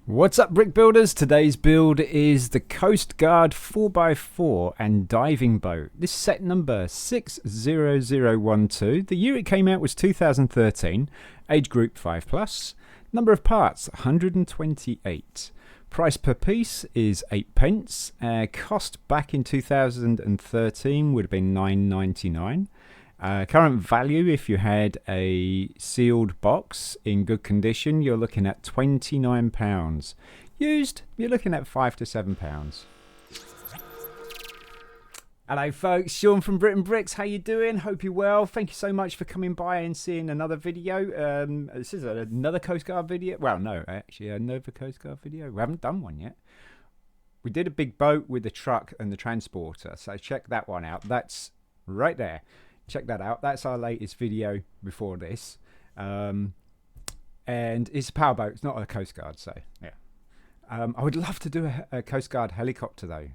What's up, brick builders? Today's build is the Coast Guard 4x4 and diving boat. This is set number 60012. The year it came out was 2013. Age group 5+. Number of parts 128. Price per piece is 8 pence. Cost back in 2013 would have been £9.99. Current value, if you had a sealed box in good condition, you're looking at £29. Used, you're looking at £5 to £7. Hello folks, Shaun from BRIT'N Bricks. How you doing? Hope you're well. Thank you so much for coming by and seeing another video. This is another Coast Guard video. Well, no, actually another Coast Guard video. We haven't done one yet. We did a big boat with the truck and the transporter, so check that one out. That's right there. Check that out. That's our latest video before this. And it's a powerboat. It's not a Coast Guard, so yeah. I would love to do a Coast Guard helicopter, though.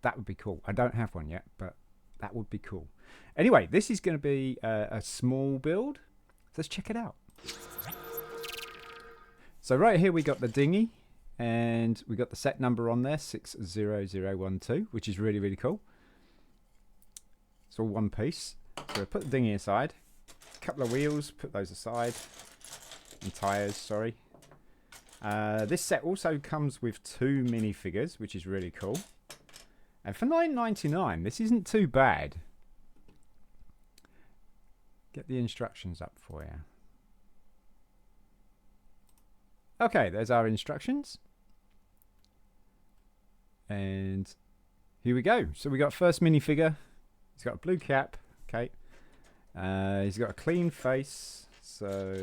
That would be cool. I don't have one yet, but that would be cool. Anyway, this is going to be a small build. Let's check it out. So right here we got the dinghy, and we got the set number on there, 60012, which is really, really cool. It's all one piece. So we'll put the dinghy aside. A couple of wheels, put those aside. And tyres, sorry. This set also comes with 2 minifigures, which is really cool. And for $9.99, this isn't too bad. Get the instructions up for you. Okay, there's our instructions. And here we go. So we got first minifigure. He's got a blue cap, okay. He's got a clean face, so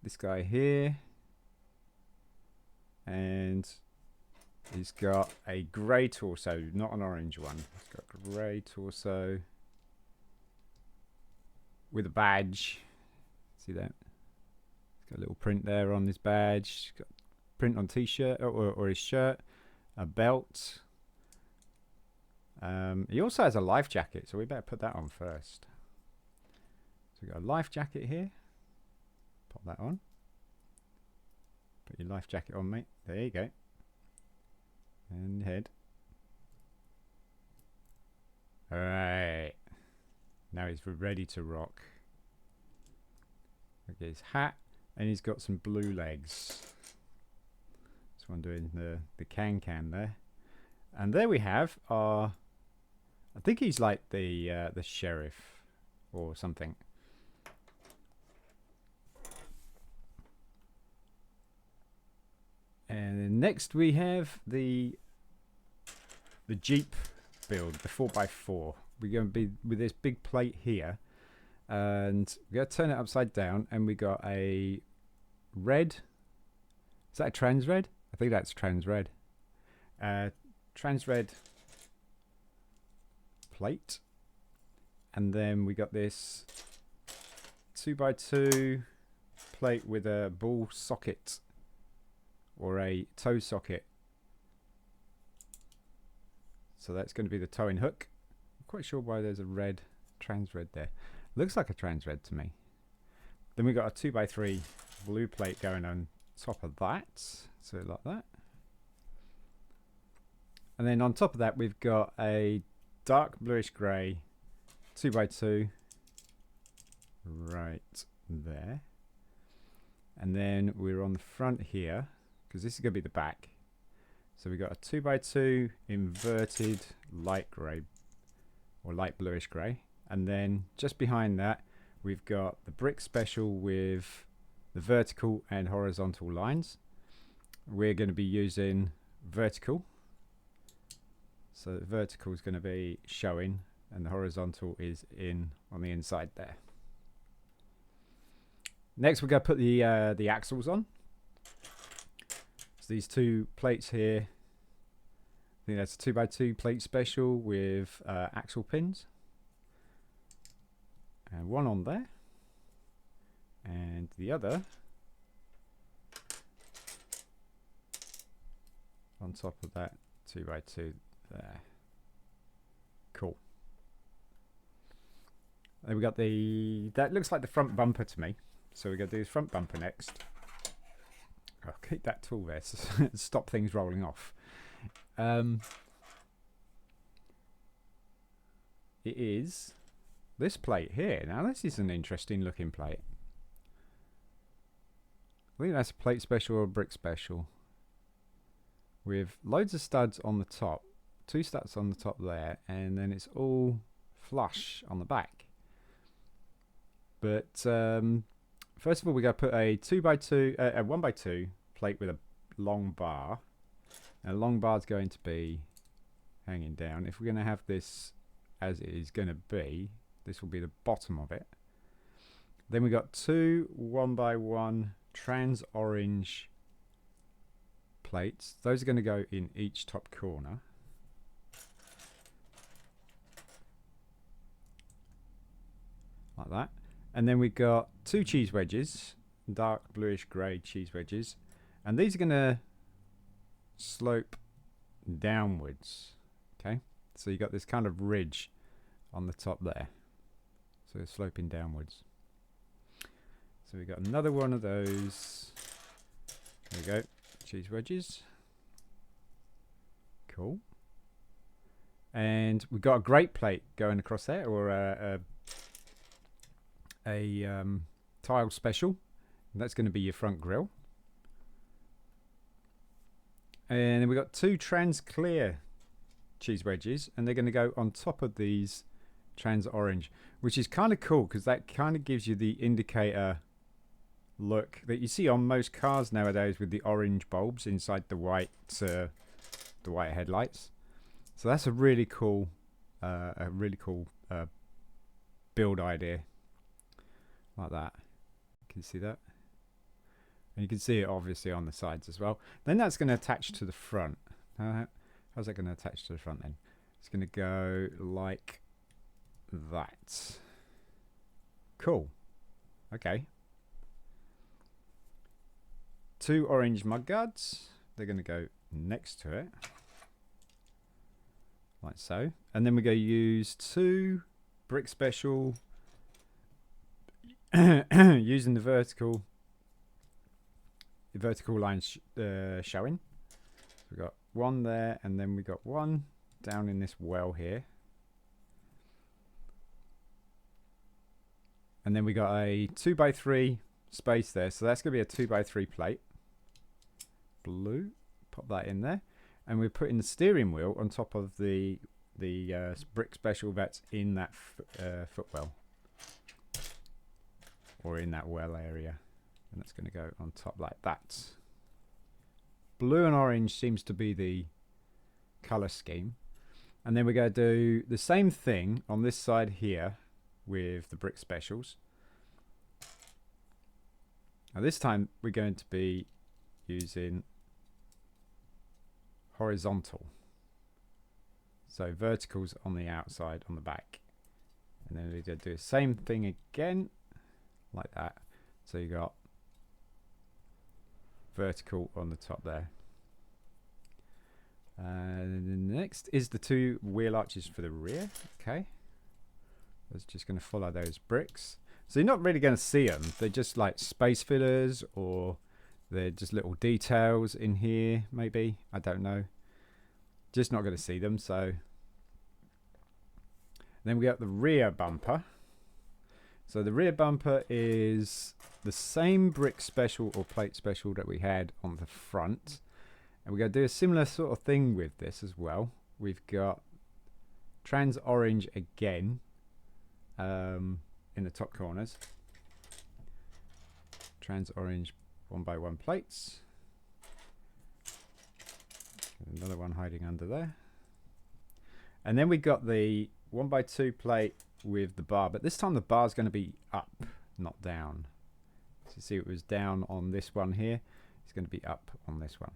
this guy here. And he's got a grey torso, not an orange one. He's got a grey torso with a badge. See that? He's got a little print there on his badge. He's got print on t-shirt or his shirt, a belt. He also has a life jacket, so we better put that on first. So we've got a life jacket here. Pop that on. Put your life jacket on, mate. There you go. And head. Alright. Now he's ready to rock. Look at his hat. And he's got some blue legs. This one doing the can there. And there we have our... I think he's like the sheriff or something. And then next we have the Jeep build, the 4x4. We're going to be with this big plate here, and we're going to turn it upside down, and we got a red. Is that a trans red? I think that's trans red. Trans red plate, and then we got this 2x2 plate with a ball socket or a toe socket, so that's going to be the towing hook. I'm quite sure why there's a red trans red there. Looks like a trans red to me. Then we got a 2x3 blue plate going on top of that, so like that. And then on top of that we've got a dark bluish grey 2x2 right there. And then we're on the front here, because this is going to be the back. So we've got a 2x2 inverted light grey or light bluish grey. And then just behind that we've got the brick special with the vertical and horizontal lines. We're going to be using vertical. So the vertical is going to be showing, and the horizontal is in on the inside there. Next, we're going to put the axles on. So these 2 plates here. I think that's a 2x2 plate special with axle pins, and one on there, and the other on top of that 2x2. There. Cool. Then we got that looks like the front bumper to me. So we're going to do his front bumper next. Oh, keep that tool there to stop things rolling off. It is this plate here. Now this is an interesting looking plate. I think that's a plate special or a brick special, with loads of studs on the top, 2 studs on the top there, and then it's all flush on the back. But first of all, we got to put a 2x2, a 1x2 plate with a long bar. And a long bar is going to be hanging down. If we're going to have this as it is going to be, this will be the bottom of it. Then we got 2 1x1 trans orange plates. Those are going to go in each top corner. Like that. And then we've got 2 cheese wedges, dark bluish grey cheese wedges. And these are going to slope downwards. Okay, so you got this kind of ridge on the top there. So it's sloping downwards. So we got another one of those. There we go, cheese wedges. Cool. And we've got a grate plate going across there, or a tile special. And that's going to be your front grille. And then we've got 2 trans clear cheese wedges, and they're going to go on top of these trans orange, which is kind of cool because that kind of gives you the indicator look that you see on most cars nowadays with the orange bulbs inside the white headlights. So that's a really cool build idea, like that. Can you see that? And you can see it obviously on the sides as well. Then that's going to attach to the front. How's that going to attach to the front then? It's going to go like that. Cool. Okay. 2 orange mudguards. They're going to go next to it, like so. And then we're going to use 2 brick special using the vertical lines showing. We've got 1 there, and then we got 1 down in this well here. And then we got a 2x3 space there, so that's going to be a 2x3 plate. Blue, pop that in there, and we're putting the steering wheel on top of the brick special that's in that footwell, or in that well area, and that's going to go on top like that. Blue and orange seems to be the color scheme. And then we're going to do the same thing on this side here with the brick specials. Now this time we're going to be using horizontal. So verticals on the outside, on the back. And then we're going to do the same thing again, like that. So you got vertical on the top there. And then next is the 2 wheel arches for the rear. Okay, that's just going to follow those bricks. So you're not really going to see them. They're just like space fillers, or they're just little details in here, maybe. I don't know. Just not going to see them. So then we got the rear bumper. So the rear bumper is the same brick special or plate special that we had on the front. And we're going to do a similar sort of thing with this as well. We've got trans orange again in the top corners. Trans orange 1x1 plates. Another one hiding under there. And then we got the 1x2 plate with the bar, but this time the bar is going to be up, not down. So you see it was down on this one here. It's going to be up on this one.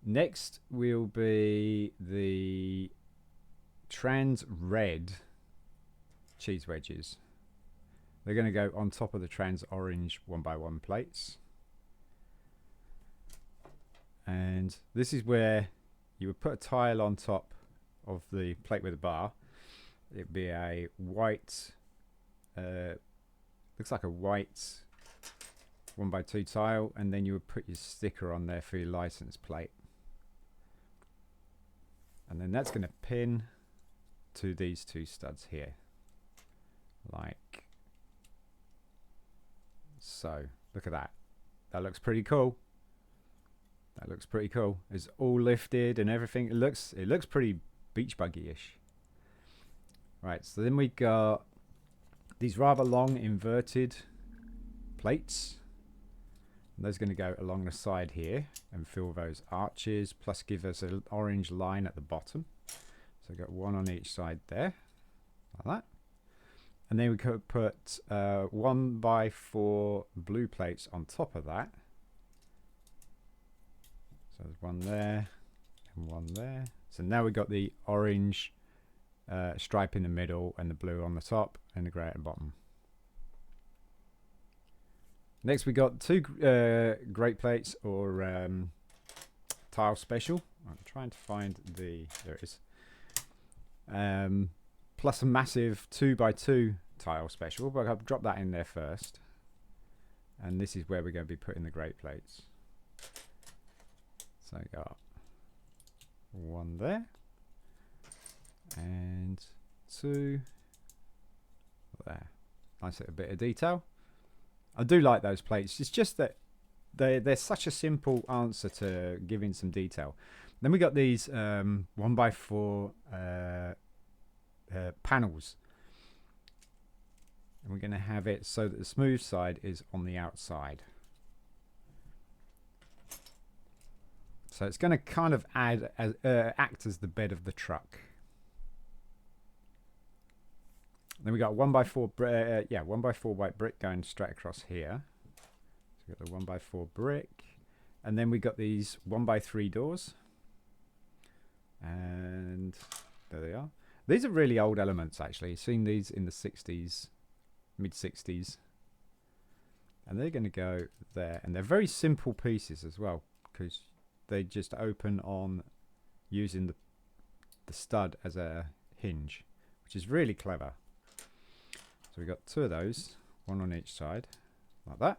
Next will be the trans red cheese wedges. They're going to go on top of the trans orange 1x1 plates. And this is where you would put a tile on top of the plate with a bar. It'd be a white looks like a white 1x2 tile, and then you would put your sticker on there for your license plate. And then that's going to pin to these two studs here, like so. Look at that. That looks pretty cool. That looks pretty cool. It's all lifted and everything. It looks pretty beach buggy-ish. Right, so then we got these rather long inverted plates. And those are going to go along the side here and fill those arches, plus give us an orange line at the bottom. So we've got one on each side there, like that. And then we could put 1x4 blue plates on top of that. So there's one there and one there. So now we've got the orange stripe in the middle and the blue on the top and the grey at the bottom. Next we got two great plates or tile special. I'm trying to find the, there it is. Plus a massive 2x2 tile special, but I'll drop that in there first. And this is where we're going to be putting the great plates. So I got one there and two there. Nice little bit of detail. I do like those plates. It's just that they're such a simple answer to giving some detail. Then we got these 1x4 panels. And we're going to have it so that the smooth side is on the outside. So it's going to kind of act as the bed of the truck. Then we got 1x4 1x4 white brick going straight across here. So we got the 1x4 brick, and then we got these 1x3 doors, and there they are. These are really old elements actually. You've seen these in the 60s, mid 60s, and they're going to go there, and they're very simple pieces as well because they just open on using the stud as a hinge, which is really clever. So we got two of those, one on each side, like that.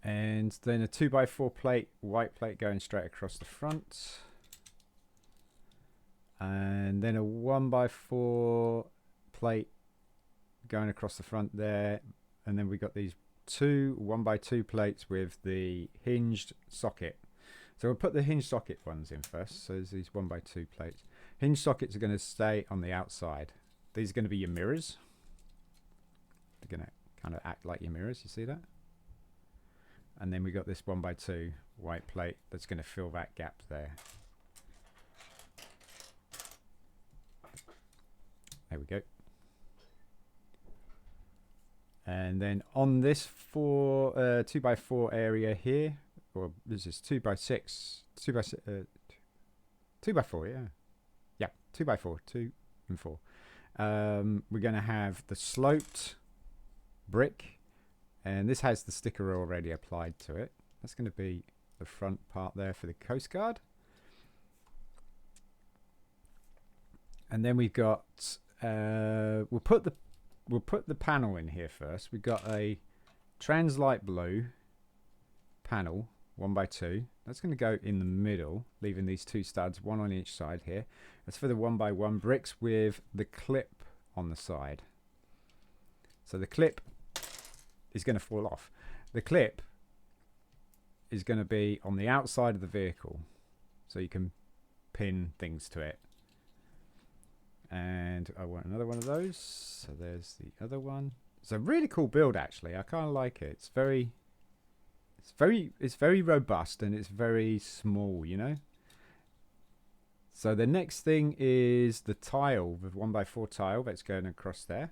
And then a 2x4 plate, white plate going straight across the front. And then a 1x4 plate going across the front there. And then we got these two 1x2 plates with the hinged socket. So we'll put the hinged socket ones in first. So there's these 1x2 plates. Hinge sockets are going to stay on the outside. These are going to be your mirrors. They're going to kind of act like your mirrors. You see that? And then we got this 1x2 white plate that's going to fill that gap there. There we go. And then on this 2x4 area here, or this is 2x6, 2x4, yeah. Yeah, 2x4, 2 and 4. We're going to have the sloped brick, and this has the sticker already applied to it. That's going to be the front part there for the Coast Guard. And then we've got we'll put the panel in here first. We've got a translight blue panel, 1x2. That's going to go in the middle, leaving these two studs, one on each side here. That's for the 1x1 bricks with the clip on the side. So the clip is going to fall off. The clip is going to be on the outside of the vehicle, so you can pin things to it. And I want another one of those. So there's the other one. It's a really cool build actually. I kind of like it. It's very robust, and it's very small, you know. So the next thing is the tile, the 1x4 tile that's going across there.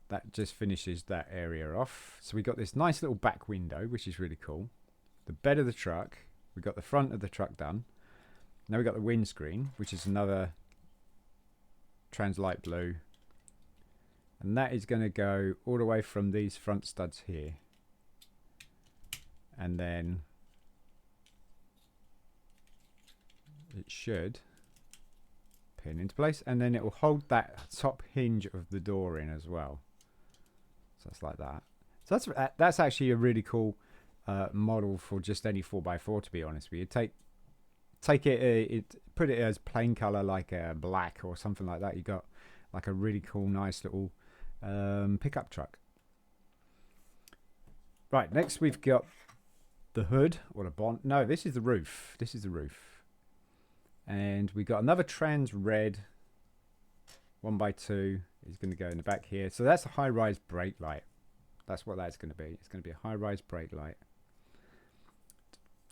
That just finishes that area off. So we got this nice little back window, which is really cool. The bed of the truck. We got the front of the truck done. Now we got the windscreen, which is another translight blue. And that is going to go all the way from these front studs here. And then it should pin into place, and then it will hold that top hinge of the door in as well. So it's like that. So that's actually a really cool model for just any 4x4, to be honest with you. Take it, put it as plain color like black or something like that. You got like a really cool, nice little pickup truck. Right, next we've got the hood or the bonnet. No, this is the roof. This is the roof. And we got another trans red 1x2 is going to go in the back here. So that's a high-rise brake light. That's what that's going to be. It's going to be a high-rise brake light.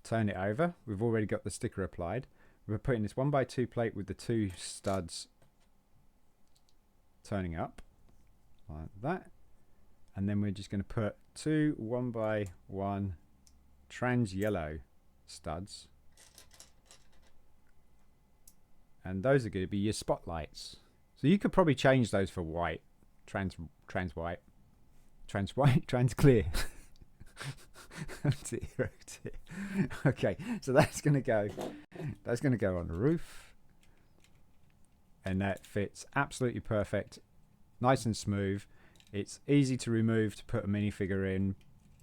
Turn it over. We've already got the sticker applied. We're putting this 1x2 plate with the 2 studs turning up like that. And then we're just going to put 2 1x1 trans yellow studs. And those are going to be your spotlights. So you could probably change those for white, trans white, trans white, trans clear. Oh dear, oh dear. Okay, so that's going to go on the roof, and that fits absolutely perfect, nice and smooth. It's easy to remove to put a minifigure in.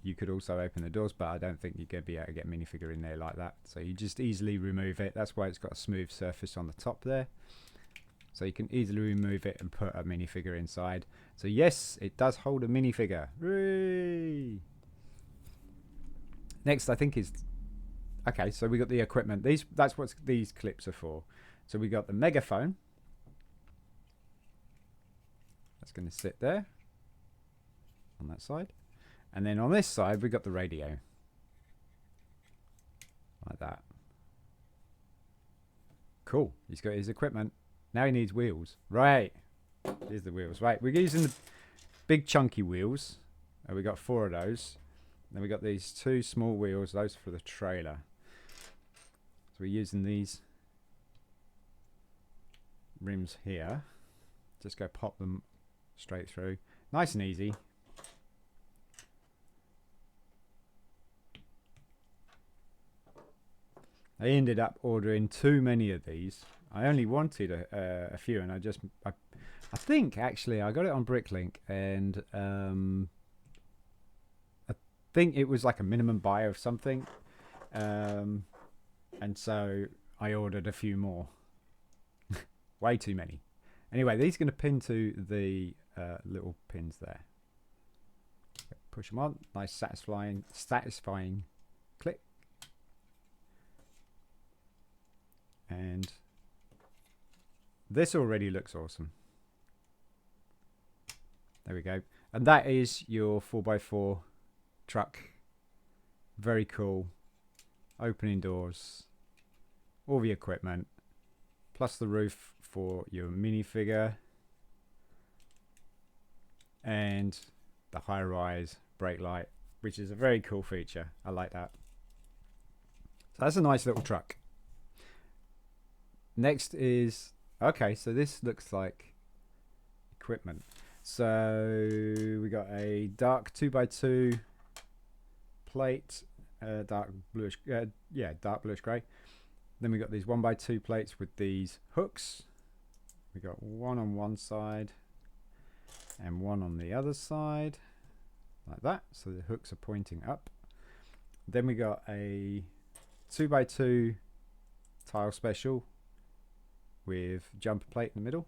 You could also open the doors, but I don't think you're going to be able to get a minifigure in there like that. So you just easily remove it. That's why it's got a smooth surface on the top there. So you can easily remove it and put a minifigure inside. So yes, it does hold a minifigure. Hooray! Next, I think is... Okay, so we got the equipment. That's what these clips are for. So we got the megaphone. That's going to sit there on that side. And then on this side, we got the radio. Like that. Cool. He's got his equipment. Now he needs wheels. Right. Here's the wheels. Right. We're using the big chunky wheels. We got 4 of those. Then we got these 2 small wheels. Those for the trailer. So we're using these rims here. Just go pop them straight through. Nice and easy. I ended up ordering too many of these. I only wanted a few, and I think actually I got it on BRIT'N, and I think it was like a minimum buy of something, and so I ordered a few more. Way too many. Anyway, these are going to pin to the little pins there. Push them on. Nice, satisfying click. And this already looks awesome. There we go. And that is your 4x4 truck. Very cool. Opening doors. All the equipment. Plus the roof for your minifigure. And the high-rise brake light, which is a very cool feature. I like that. So that's a nice little truck. Next is, okay, so this looks like equipment. So we got a dark 2x2 plate, dark bluish grey. Then we got these 1x2 plates with these hooks. We got one on one side and one on the other side, like that. So the hooks are pointing up. Then we got a 2x2 tile special with jumper plate in the middle.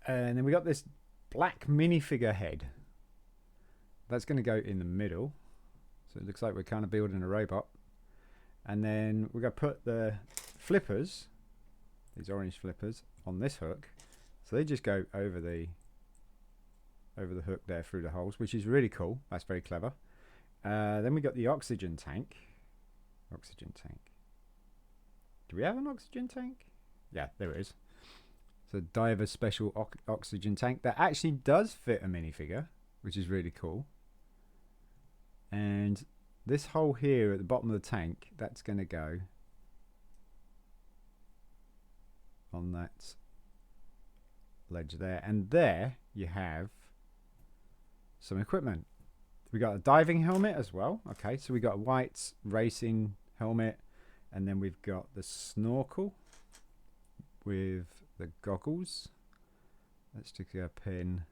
And then we got this black minifigure head. That's going to go in the middle. So it looks like we're kind of building a robot. And then we're going to put the flippers, these orange flippers, on this hook. So they just go over the hook there through the holes, which is really cool. That's very clever. Then we got the oxygen tank. Do we have an oxygen tank? Yeah, there it is. So diver special oxygen tank that actually does fit a minifigure, which is really cool. And this hole here at the bottom of the tank, that's going to go on that ledge there. And there you have some equipment. We got a diving helmet as well. Okay, so we got a white racing helmet. And then we've got the snorkel. with the goggles. Let's stick a pin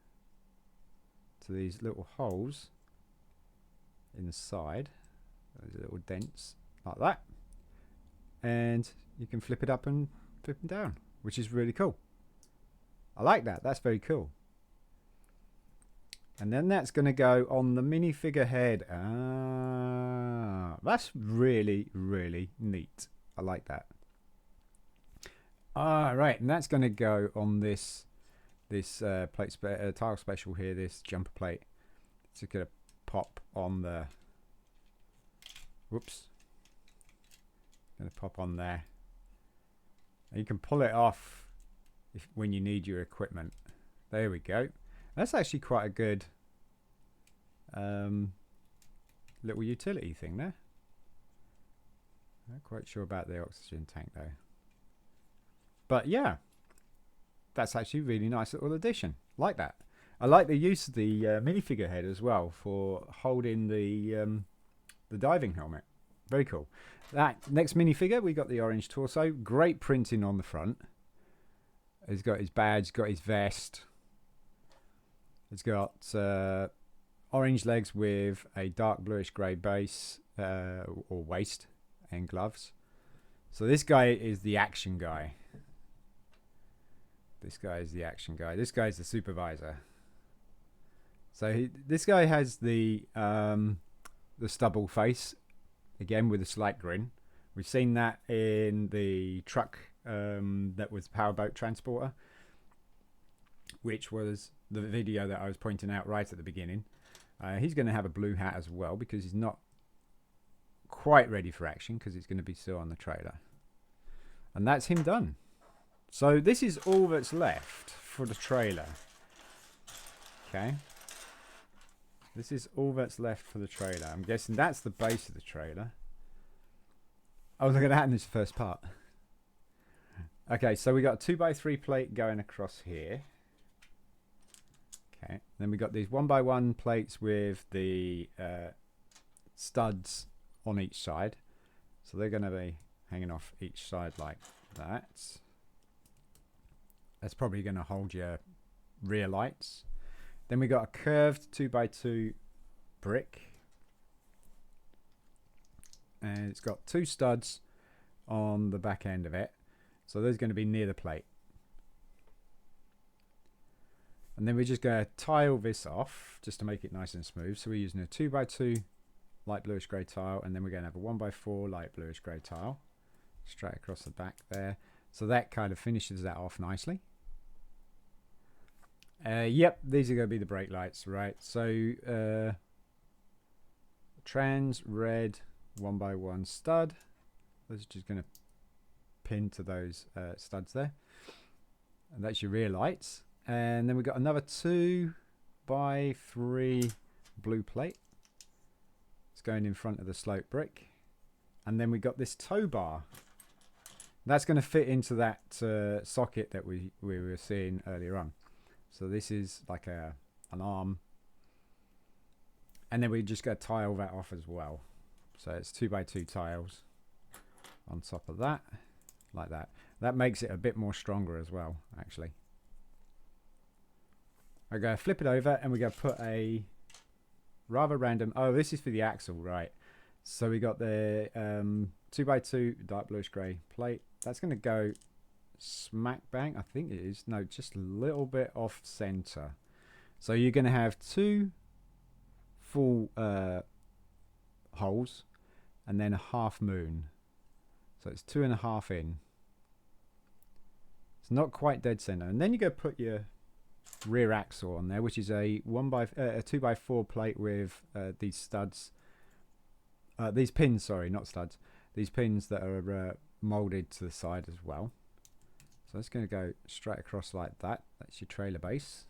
to these little holes in the side, those little dents like that, and you can flip it up and flip them down, which is really cool. I like that. That's very cool. And then that's going to go on the minifigure head. Ah, that's really, really neat. I like that. Ah, right, and that's going to go on this tile special here, this jumper plate. It's going to pop on the. Whoops. Going to pop on there. And you can pull it off when you need your equipment. There we go. That's actually quite a good little utility thing there. Not quite sure about the oxygen tank though. But yeah, that's actually a really nice little addition. Like that. I like the use of the minifigure head as well for holding the diving helmet. Very cool. That next minifigure, we got the orange torso. Great printing on the front. He's got his badge, got his vest. It's got orange legs with a dark bluish grey base or waist and gloves. So this guy is the action guy. This guy is the action guy. This guy is the supervisor. So this guy has the stubble face, again with a slight grin. We've seen that in the truck that was powerboat transporter, which was the video that I was pointing out right at the beginning. He's going to have a blue hat as well because he's not quite ready for action because it's going to be still on the trailer. And that's him done. So this is all that's left for the trailer. Okay. This is all that's left for the trailer. I'm guessing that's the base of the trailer. Oh, look at that in this first part. Okay, so we got a 2x3 plate going across here. Okay, then we got these 1x1 plates with the studs on each side. So they're going to be hanging off each side like that. That's probably going to hold your rear lights. Then we got a curved 2x2 brick. And it's got two studs on the back end of it. So those are going to be near the plate. And then we're just going to tile this off just to make it nice and smooth. So we're using a 2x2 light bluish grey tile, and then we're going to have a 1x4 light bluish grey tile straight across the back there. So that kind of finishes that off nicely. Yep, these are going to be the brake lights, right? So trans red 1x1 stud. Those are just going to pin to those studs there. And that's your rear lights. And then we've got another 2x3 blue plate. It's going in front of the slope brick. And then we got this tow bar. That's going to fit into that socket that we were seeing earlier on. So this is like an arm. And then we just got to tile that off as well. So it's 2x2 tiles on top of that, like that. That makes it a bit more stronger as well, actually. I go flip it over, and we go put a rather random. Oh, this is for the axle, right? So we got the 2x2 dark bluish grey plate. That's going to go smack bang. I think it is. No, just a little bit off center. So you're going to have two full holes, and then a half moon. So it's 2.5 in. It's not quite dead center. And then you go put your rear axle on there, which is a 2x4 plate with these studs, these pins, sorry, not studs, these pins that are molded to the side as well. So it's going to go straight across like that. That's your trailer base.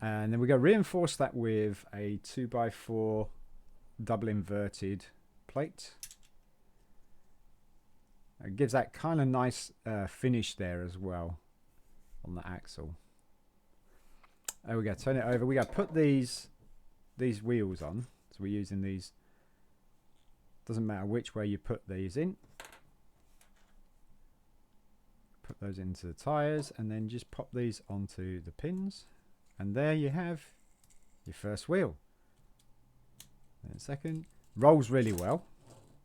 And then we're going to reinforce that with a 2x4 double inverted plate. It gives that kind of nice finish there as well on the axle. There we go. Turn it over. We got to put these wheels on. So we're using these. Doesn't matter which way you put these in. put those into the tyres, and then just pop these onto the pins, and there you have your first wheel. And second, rolls really well.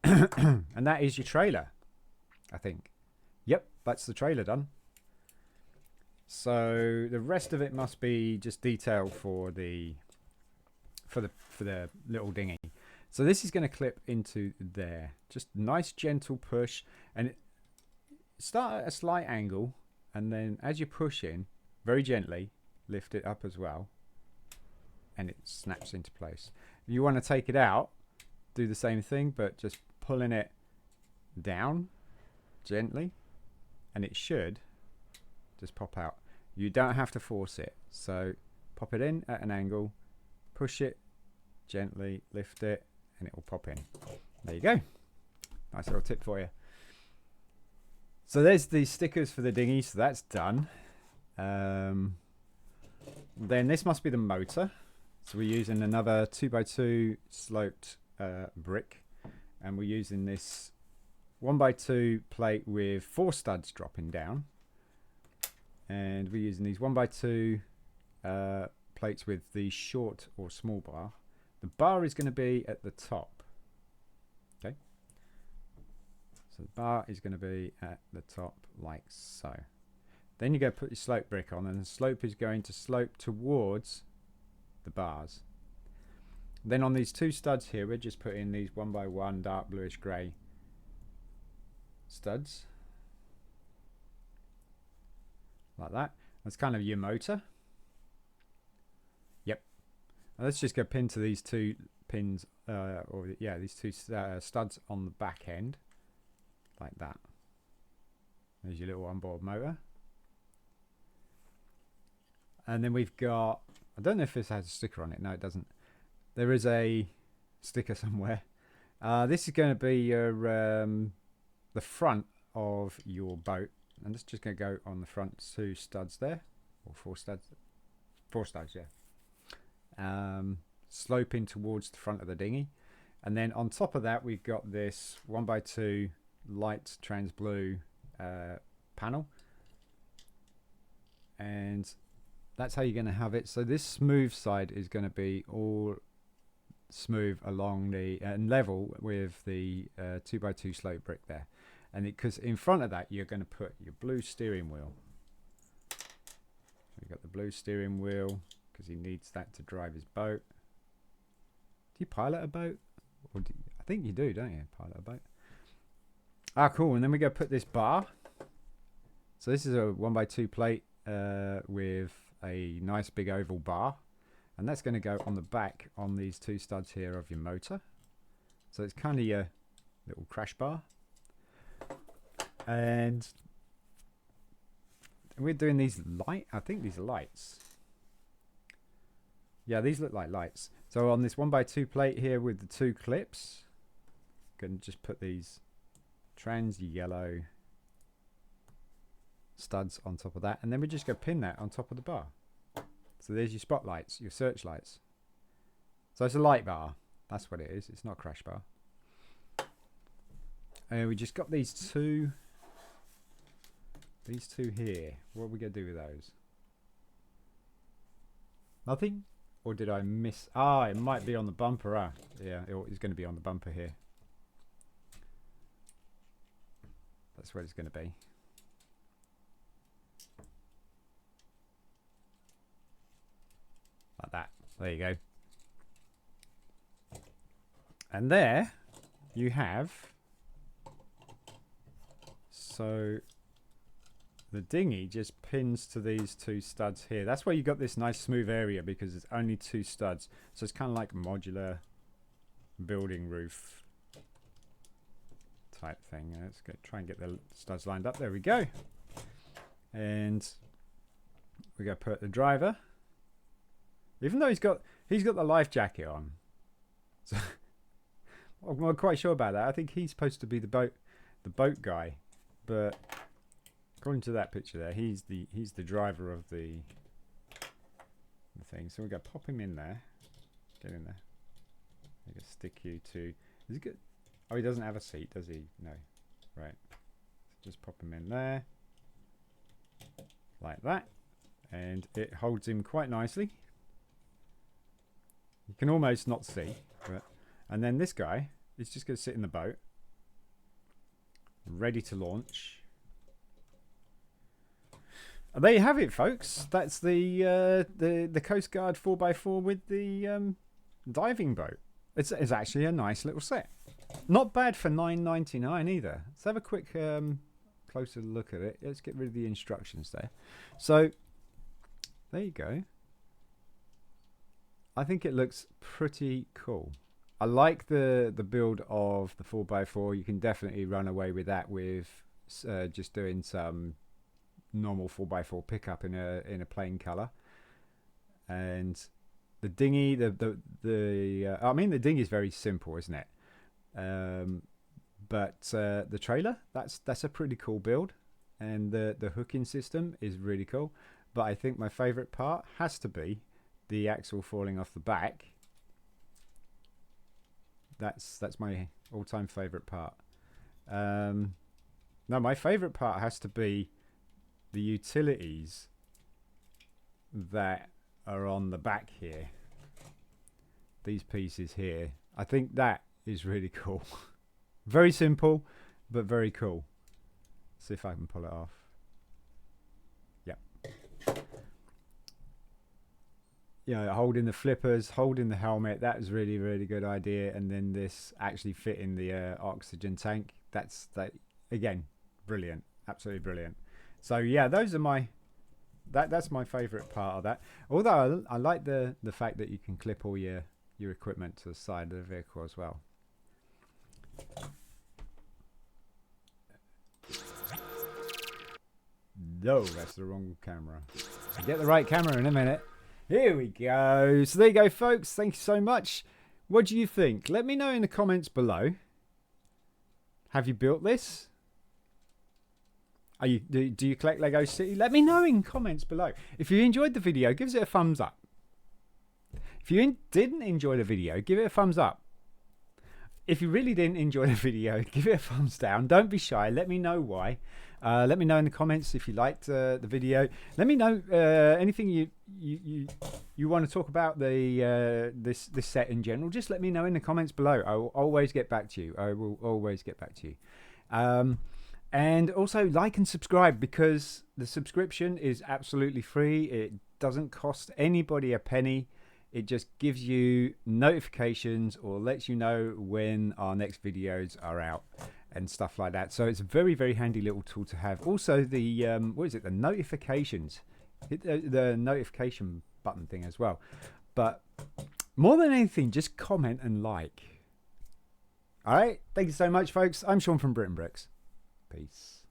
And that is your trailer, I think. Yep, that's the trailer done. So the rest of it must be just detail for the little dinghy. So this is going to clip into there. Just nice gentle push, and start at a slight angle, and then as you push in, very gently lift it up as well, and it snaps into place. If you want to take it out, do the same thing, but just pulling it down gently, and it should just pop out. You don't have to force it, so pop it in at an angle, push it gently, lift it, and it will pop in. There you go. Nice little tip for you. So there's the stickers for the dinghy, so that's done. Then this must be the motor. So we're using another 2x2 sloped brick, and we're using this 1x2 plate with 4 studs dropping down, and we're using these 1x2 plates with the short or small bar. The bar is going to be at the top. Okay, so the bar is going to be at the top like so. Then you go put your slope brick on, and the slope is going to slope towards the bars. Then on these 2 studs here, we're just putting these 1x1 dark bluish grey studs like that. That's kind of your motor. Yep. And let's just go pin to these 2 pins, these 2 studs on the back end like that. There's your little onboard motor. And then we've got, I don't know if this has a sticker on it. No, it doesn't. There is a sticker somewhere. This is going to be your the front of your boat, and it's just going to go on the front 2 studs there, or 4 studs. 4 studs, yeah. Sloping towards the front of the dinghy, and then on top of that we've got this 1x2 light trans blue panel, and that's how you're going to have it. So this smooth side is going to be all smooth along the and level with the 2x2 slope brick there, and because in front of that you're going to put your blue steering wheel. So you've got the blue steering wheel because he needs that to drive his boat. Do you pilot a boat? Or I think you do, don't you? Pilot a boat. Ah, cool. And then we go put this bar. So this is a 1x2 plate with a nice big oval bar, and that's going to go on the back on these 2 studs here of your motor. So it's kind of your little crash bar, and we're doing these I think these are lights. Yeah, these look like lights. So on this 1x2 plate here with the 2 clips, can just put these trans yellow studs on top of that, and then we just go pin that on top of the bar. So there's your spotlights, your searchlights. So it's a light bar, that's what it is. It's not a crash bar. And we just got these two here. What are we gonna do with those? Nothing? Or did I miss? Ah, it might be on the bumper. Ah, yeah, it's going to be on the bumper here. That's where it's going to be. Like that. There you go. And there you have. So the dinghy just pins to these 2 studs here. That's why you got this nice smooth area, because it's only 2 studs. So it's kind of like a modular building roof type thing. Let's go try and get the studs lined up. There we go. And we go put the driver. Even though he's got the life jacket on. So I'm not quite sure about that. I think he's supposed to be the boat guy, but according to that picture there, he's the driver of the thing. So we go pop him in there. Get in there. I can stick you to. Is he good? Oh, he doesn't have a seat, does he? No. Right. So just pop him in there. like that, and it holds him quite nicely. You can almost not see, but, and then this guy is just going to sit in the boat, ready to launch. And there you have it, folks. That's the Coast Guard 4x4 with the diving boat. It's actually a nice little set. Not bad for $9.99 either. Let's have a quick closer look at it. Let's get rid of the instructions there. So there you go. I think it looks pretty cool. I like the build of the 4x4. You can definitely run away with that with just doing some normal 4x4 pickup in a plain color. And the dinghy, I mean, the dinghy is very simple, isn't it? But the trailer, that's a pretty cool build, and the hooking system is really cool. But I think my favorite part has to be the axle falling off the back. That's my all-time favorite part. No, my favorite part has to be the utilities that are on the back here. These pieces here. I think that is really cool. Very simple, but very cool. See if I can pull it off. Yep. You know, holding the flippers, holding the helmet, that was really, really good idea. And then this actually fitting the oxygen tank. That again, brilliant. Absolutely brilliant. So yeah, those are my that's my favorite part of that. Although I like the fact that you can clip all your equipment to the side of the vehicle as well. No, that's the wrong camera. I'll get the right camera in a minute. Here we go. So there you go, folks. Thank you so much. What do you think? Let me know in the comments below. Have you built this? Do you collect Lego City? Let me know in comments below. If you enjoyed the video, give it a thumbs up. If you didn't enjoy the video, give it a thumbs up. If you really didn't enjoy the video, give it a thumbs down. Don't be shy. Let me know why. Let me know in the comments if you liked the video. Let me know anything you want to talk about this set in general. Just let me know in the comments below. I will always get back to you. I will always get back to you. And also like and subscribe, because the subscription is absolutely free. It doesn't cost anybody a penny. It just gives you notifications or lets you know when our next videos are out and stuff like that. So it's a very, very handy little tool to have. Also the what is it? The notifications. Hit the notification button thing as well. But more than anything, just comment and like. All right. Thank you so much, folks. I'm Shaun from BRIT'N. Peace.